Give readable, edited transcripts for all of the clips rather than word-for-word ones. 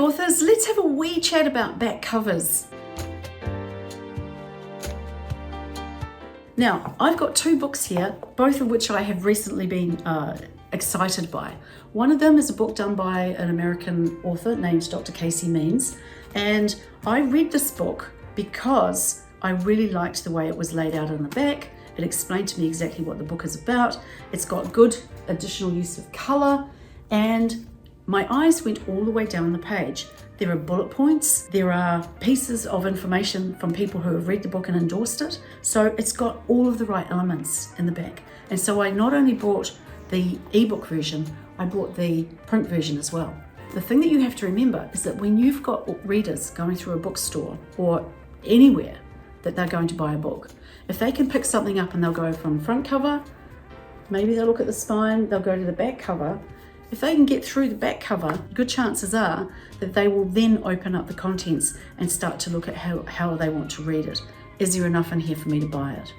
authors, let's have a wee chat about back covers. Now, I've got two books here, both of which I have recently been excited by. One of them is a book done by an American author named Dr. Casey Means, and I read this book because I really liked the way it was laid out on the back. It explained to me exactly what the book is about. It's got good additional use of color, and my eyes went all the way down the page. There are bullet points, there are pieces of information from people who have read the book and endorsed it. So it's got all of the right elements in the back. And so I not only bought the ebook version, I bought the print version as well. The thing that you have to remember is that when you've got readers going through a bookstore or anywhere that they're going to buy a book, if they can pick something up and they'll go from front cover, maybe they'll look at the spine, they'll go to the back cover. If they can get through the back cover, good chances are that they will then open up the contents and start to look at how they want to read it. Is there enough in here for me to buy it?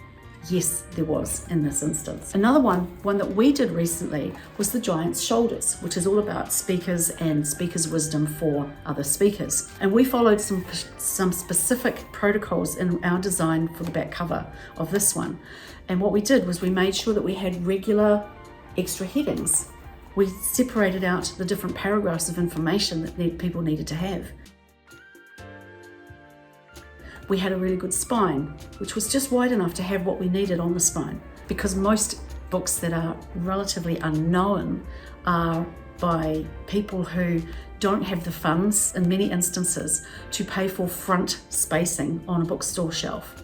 Yes, there was in this instance. Another one that we did recently was The Giant's Shoulders, which is all about speakers and speakers' wisdom for other speakers. And we followed some specific protocols in our design for the back cover of this one. And what we did was we made sure that we had regular extra headings. We separated out the different paragraphs of information that people needed to have. We had a really good spine, which was just wide enough to have what we needed on the spine, because most books that are relatively unknown are by people who don't have the funds, in many instances, to pay for front spacing on a bookstore shelf.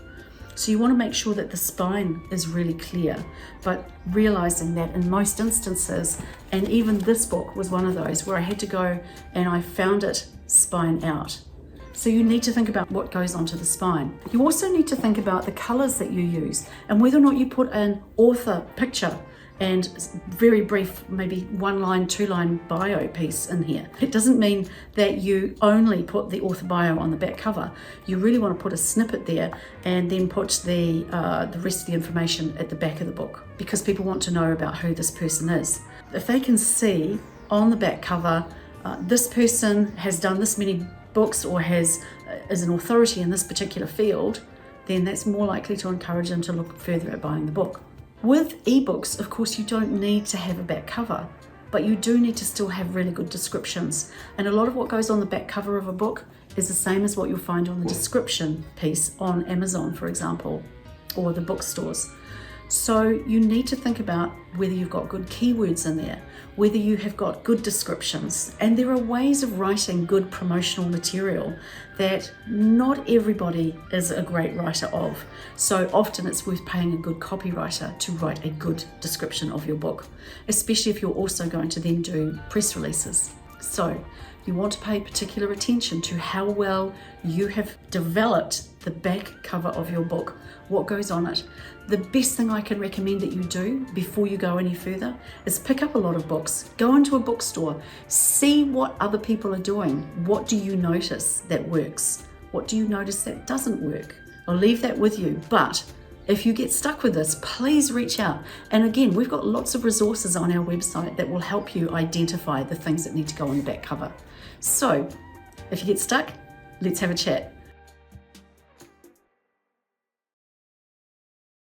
So you want to make sure that the spine is really clear, but realizing that in most instances, and even this book was one of those where I had to go and I found it spine out. So you need to think about what goes onto the spine. You also need to think about the colors that you use and whether or not you put an author picture and very brief, maybe 1-line, 2-line bio piece in here. It doesn't mean that you only put the author bio on the back cover. You really want to put a snippet there and then put the rest of the information at the back of the book, because people want to know about who this person is. If they can see on the back cover, this person has done this many books or is an authority in this particular field, then that's more likely to encourage them to look further at buying the book. With ebooks, of course, you don't need to have a back cover, but you do need to still have really good descriptions. And a lot of what goes on the back cover of a book is the same as what you'll find on the description piece on Amazon, for example, or the bookstores. So you need to think about whether you've got good keywords in there, whether you have got good descriptions. And there are ways of writing good promotional material that not everybody is a great writer of. So often it's worth paying a good copywriter to write a good description of your book, especially if you're also going to then do press releases. So you want to pay particular attention to how well you have developed the back cover of your book, what goes on it. The best thing I can recommend that you do before you go any further is pick up a lot of books, go into a bookstore, see what other people are doing. What do you notice that works? What do you notice that doesn't work? I'll leave that with you, but if you get stuck with this, please reach out. And again, we've got lots of resources on our website that will help you identify the things that need to go on the back cover. So if you get stuck, let's have a chat.